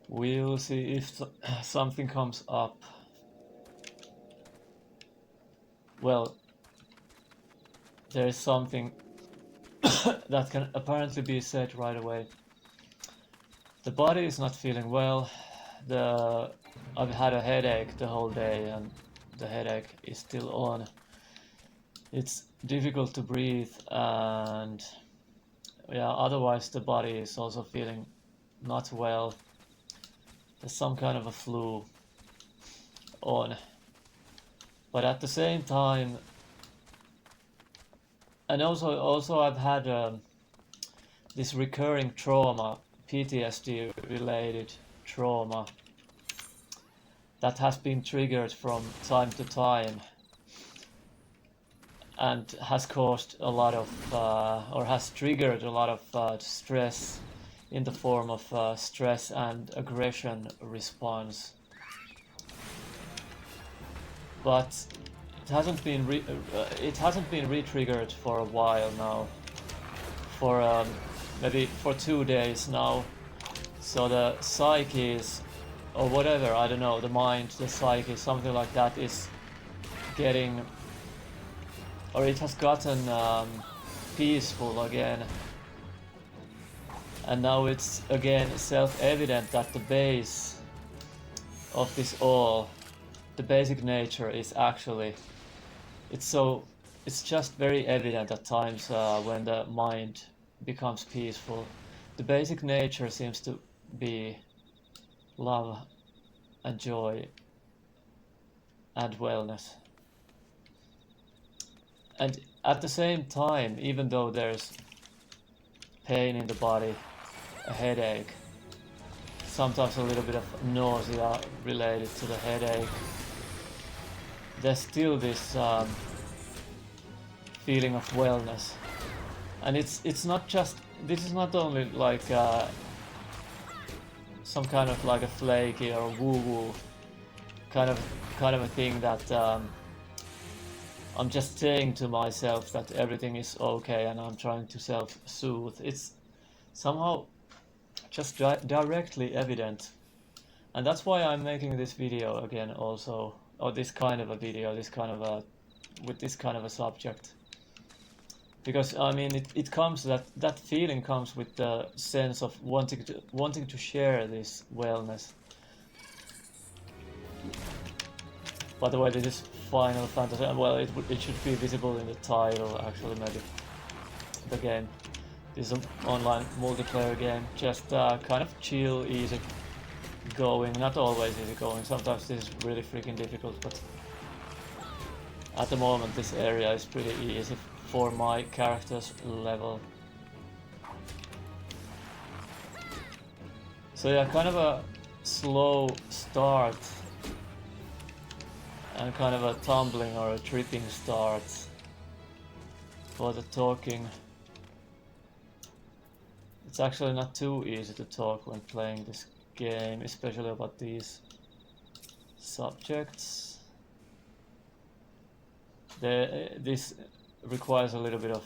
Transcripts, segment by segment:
We'll see if something comes up. Well, there is something that can apparently be said right away. The body is not feeling well. I've had a headache the whole day and the headache is still on. It's difficult to breathe, and yeah, otherwise the body is also feeling not well. There's some kind of a flu on. But at the same time, and also I've had this recurring trauma, PTSD related trauma that has been triggered from time to time and has caused a lot of or has triggered a lot of stress in the form of stress and aggression response. But it hasn't been re-triggered for a while now, for maybe for 2 days now. So the psyche is, or whatever, I don't know, the mind, the psyche, something like that is getting, or it has gotten peaceful again. And now it's again self-evident that the base of this all, the basic nature is actually, it's just very evident at times when the mind becomes peaceful. The basic nature seems to be love and joy and wellness. And at the same time, even though there's pain in the body, a headache, sometimes a little bit of nausea related to the headache, there's still this feeling of wellness. And it's not just, this is not only like some kind of like a flaky or woo-woo kind of a thing that I'm just saying to myself that everything is okay and I'm trying to self-soothe. It's somehow just directly evident. And that's why I'm making this video again also, or this kind of a video, this kind of a, with this kind of a subject. Because I mean, it comes, that feeling comes with the sense of wanting to share this wellness. By the way, this is Final Fantasy. Well, it should be visible in the title actually, maybe. The game. This is an online multiplayer game, just kind of chill, easy going. Not always easy going. Sometimes this is really freaking difficult, but at the moment this area is pretty easy for my character's level. So yeah, kind of a slow start and kind of a tumbling or a tripping start for the talking. It's actually not too easy to talk when playing this game, especially about these subjects. This requires a little bit of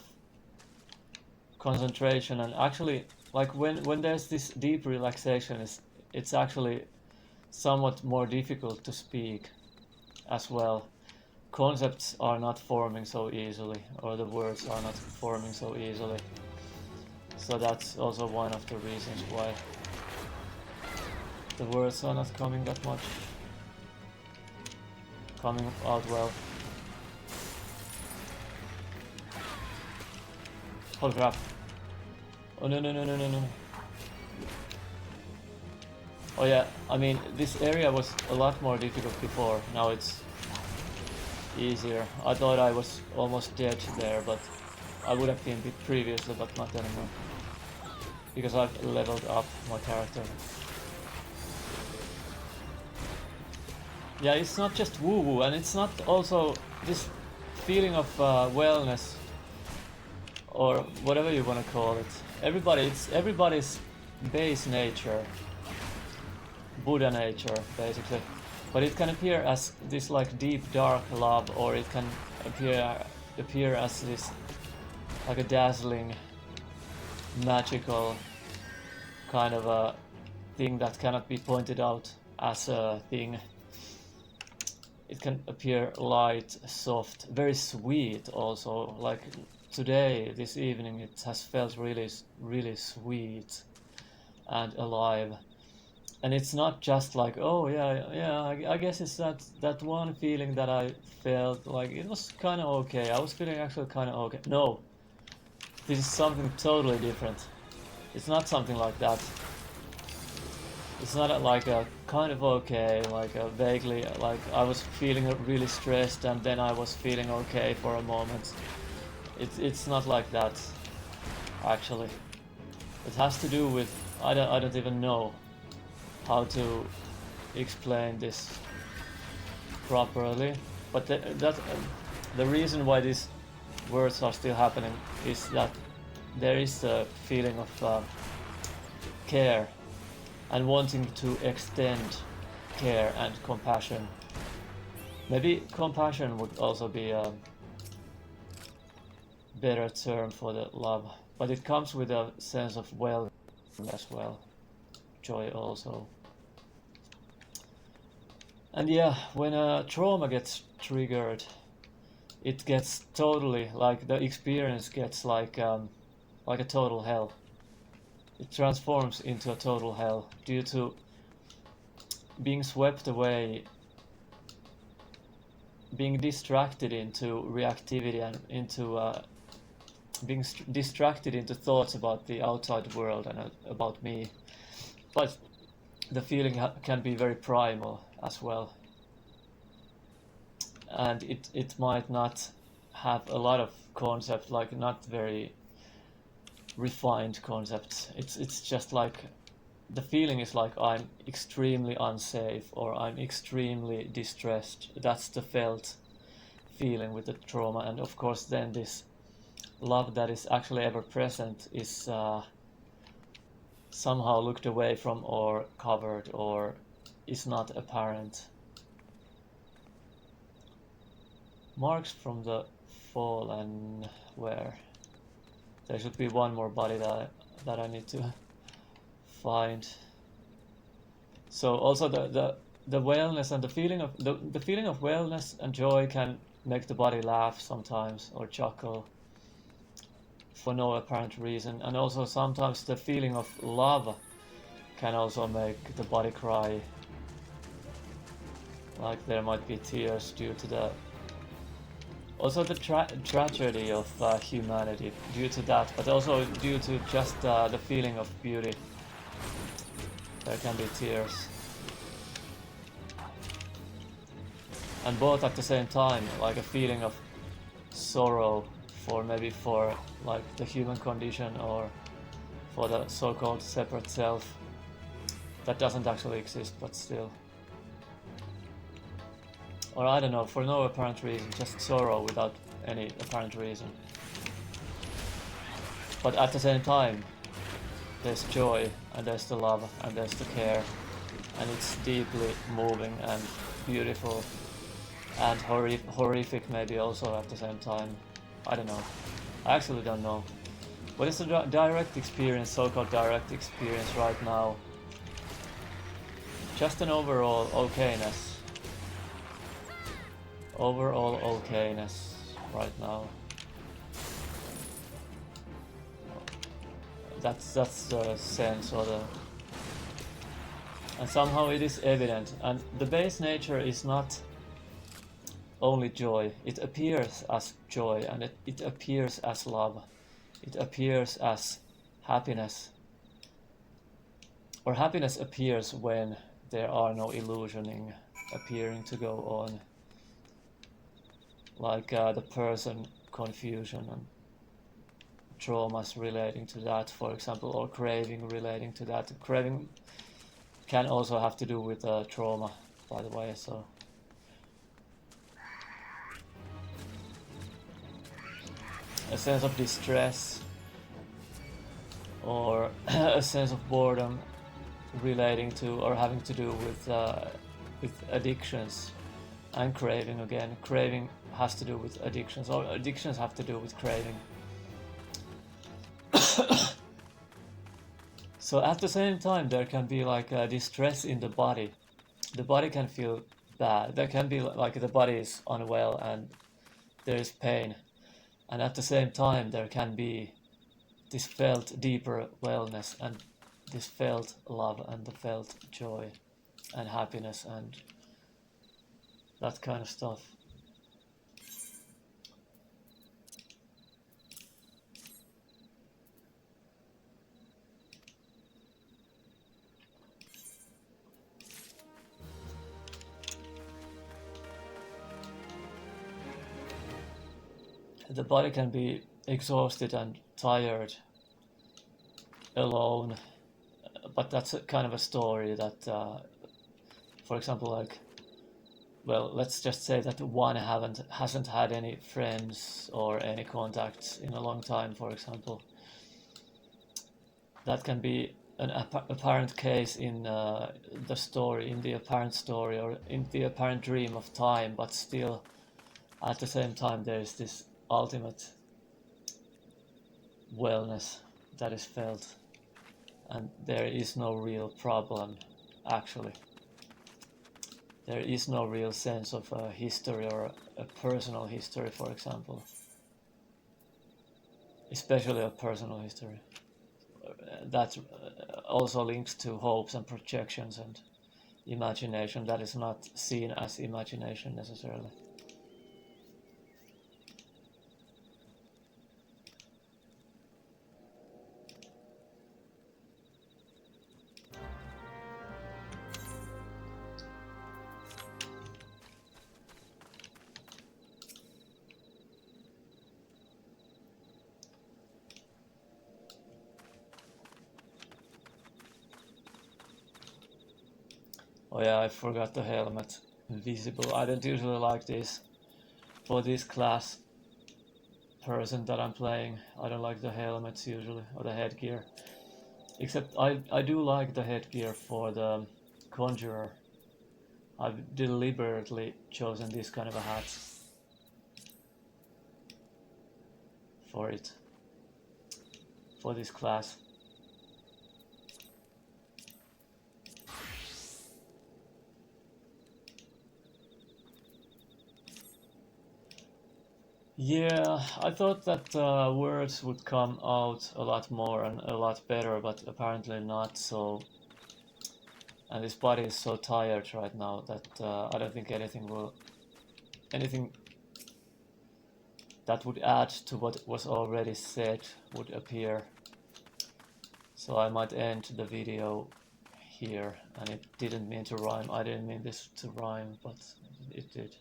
concentration, and actually, like when there's this deep relaxation, it's actually somewhat more difficult to speak as well. Concepts are not forming so easily, or the words are not forming so easily. So that's also one of the reasons why the words are not coming that much, coming out well. Holy crap. Oh no. Oh yeah, I mean, this area was a lot more difficult before, now it's easier. I thought I was almost dead there, but I would have been previously, but not anymore. Because I've leveled up my character. Yeah, it's not just woo-woo, and it's not also this feeling of wellness, or whatever you want to call it. It's everybody's base nature, Buddha nature, basically. But it can appear as this like deep dark love, or it can appear as this like a dazzling, magical kind of a thing that cannot be pointed out as a thing. It can appear light, soft, very sweet also. Like today, this evening, it has felt really, really sweet and alive. And it's not just like, oh yeah, I guess it's that one feeling that I felt like it was kind of okay. I was feeling actually kind of okay. No, this is something totally different. It's not something like that. It's not like a kind of okay, like a vaguely, like I was feeling really stressed and then I was feeling okay for a moment. It's not like that, actually. It has to do with, I don't even know how to explain this properly, but the reason why these words are still happening is that there is a feeling of care and wanting to extend care and compassion. Maybe compassion would also be a better term for the love, but it comes with a sense of well as well, joy also. And yeah, when a trauma gets triggered, it gets totally, like the experience gets like a total hell. It transforms into a total hell due to being swept away, being distracted into reactivity and into being distracted into thoughts about the outside world and about me. But the feeling can be very primal as well. And it might not have a lot of concepts, like not very refined concepts. It's just like the feeling is like I'm extremely unsafe or I'm extremely distressed. That's the felt feeling with the trauma. And of course then this love that is actually ever present is somehow looked away from or covered or is not apparent. Marks from the fall, and where? There should be one more body that I need to find. So also the wellness and the feeling of the feeling of wellness and joy can make the body laugh sometimes or chuckle for no apparent reason, and also sometimes the feeling of love can also make the body cry, like there might be tears due to the also the tragedy of humanity due to that, but also due to just the feeling of beauty. There can be tears. And both at the same time, like a feeling of sorrow for maybe for like the human condition or for the so-called separate self that doesn't actually exist, but still. Or I don't know, for no apparent reason, just sorrow without any apparent reason. But at the same time, there's joy, and there's the love, and there's the care, and it's deeply moving and beautiful, and horrific maybe also at the same time. I don't know. I actually don't know. What is the direct experience, so-called direct experience right now? Just an overall okayness. Overall okayness right now. That's the sense or the... And somehow it is evident. And the base nature is not only joy. It appears as joy and it appears as love. It appears as happiness. Or happiness appears when there are no illusioning appearing to go on. Like the person confusion and traumas relating to that, for example, or craving relating to that. Craving can also have to do with trauma, by the way, so... A sense of distress or a sense of boredom relating to or having to do with addictions. And craving again. Craving has to do with addictions, or addictions have to do with craving. So at the same time, there can be like a distress in the body. The body can feel bad. There can be like the body is unwell and there is pain. And at the same time, there can be this felt deeper wellness and this felt love and the felt joy and happiness and that kind of stuff. The body can be exhausted and tired, alone, but that's a kind of a story that, for example, like, well, let's just say that one hasn't had any friends or any contacts in a long time, for example. That can be an apparent case in the story, in the apparent story, or in the apparent dream of time, but still, at the same time, there is this ultimate wellness that is felt, and there is no real problem, actually. There is no real sense of a history or a personal history, for example, especially a personal history. That also links to hopes and projections and imagination that is not seen as imagination necessarily. Oh yeah, I forgot the helmet. Visible. I don't usually like this. For this class person that I'm playing, I don't like the helmets usually, or the headgear. Except I do like the headgear for the conjurer. I've deliberately chosen this kind of a hat for it, for this class. Yeah, I thought that words would come out a lot more and a lot better, but apparently not so. And this body is so tired right now that I don't think anything that would add to what was already said would appear. So I might end the video here, and it didn't mean to rhyme. I didn't mean this to rhyme, but it did.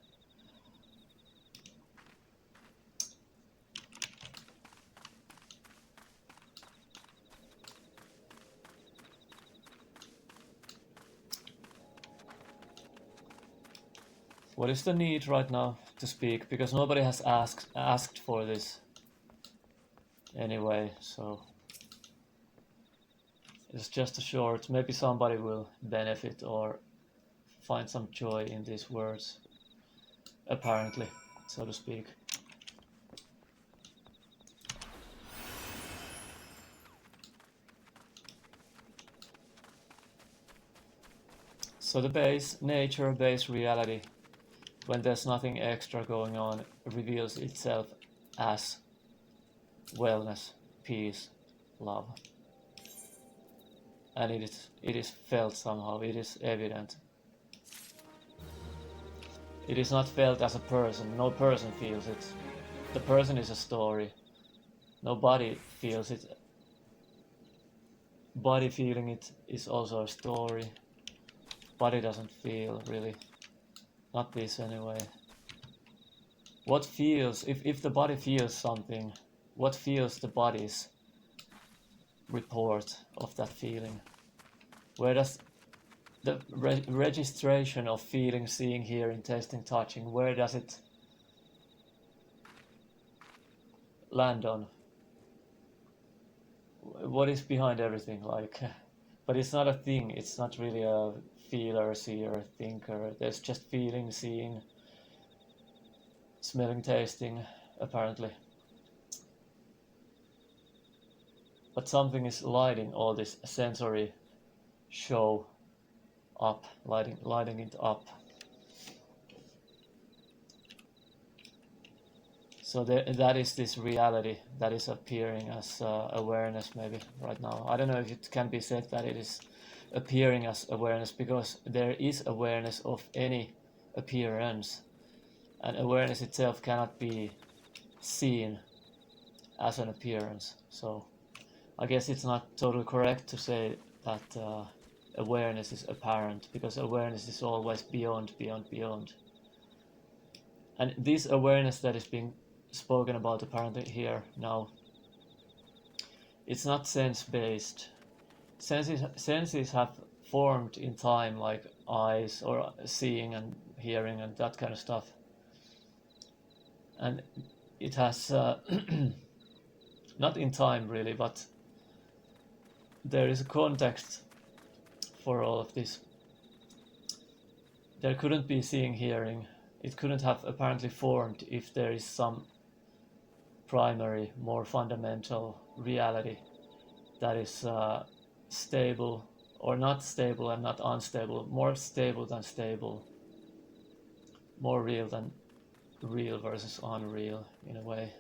What is the need right now to speak? Because nobody has asked for this anyway, so it's just a short. Maybe somebody will benefit or find some joy in these words, apparently, so to speak. So the base nature, base reality, when there's nothing extra going on, reveals itself as wellness, peace, love. And it is felt somehow, it is evident. It is not felt as a person, no person feels it. The person is a story. No body feels it. Body feeling it is also a story. Body doesn't feel, really. Not this anyway. What feels, if the body feels something, what feels the body's report of that feeling? Where does the registration of feeling, seeing, hearing, tasting, touching, where does it land on? What is behind everything? Like, but it's not a thing. It's not really a feeler, seer, thinker. There's just feeling, seeing, smelling, tasting, apparently. but something is lighting all this sensory show up, lighting it up. So that is this reality that is appearing as awareness maybe right now. I don't know if it can be said that it is appearing as awareness, because there is awareness of any appearance, and awareness itself cannot be seen as an appearance. So I guess it's not totally correct to say that awareness is apparent, because awareness is always beyond. And this awareness that is being spoken about apparently here now, it's not sense-based. Senses have formed in time, like eyes or seeing and hearing and that kind of stuff. And it has, not in time really, but there is a context for all of this. There couldn't be seeing, hearing. It couldn't have apparently formed if there is some primary, more fundamental reality that is stable, or not stable and not unstable, more stable than stable, more real than real versus unreal in a way,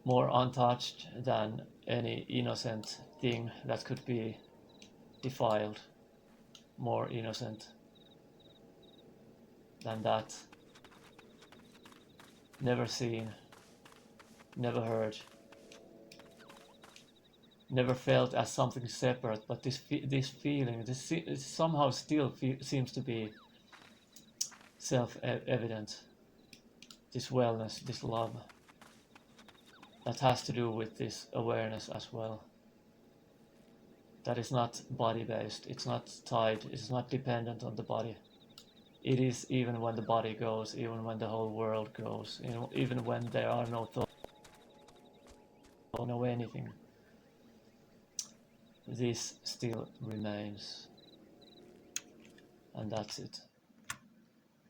more untouched than any innocent thing that could be defiled, more innocent than that, never seen, never heard, never felt as something separate, but this feeling, this somehow still seems to be self-evident, this wellness, this love, that has to do with this awareness as well. That is not body-based, it's not tied, it's not dependent on the body. It is even when the body goes, even when the whole world goes, even when there are no thoughts, no anything. This still remains. And that's it.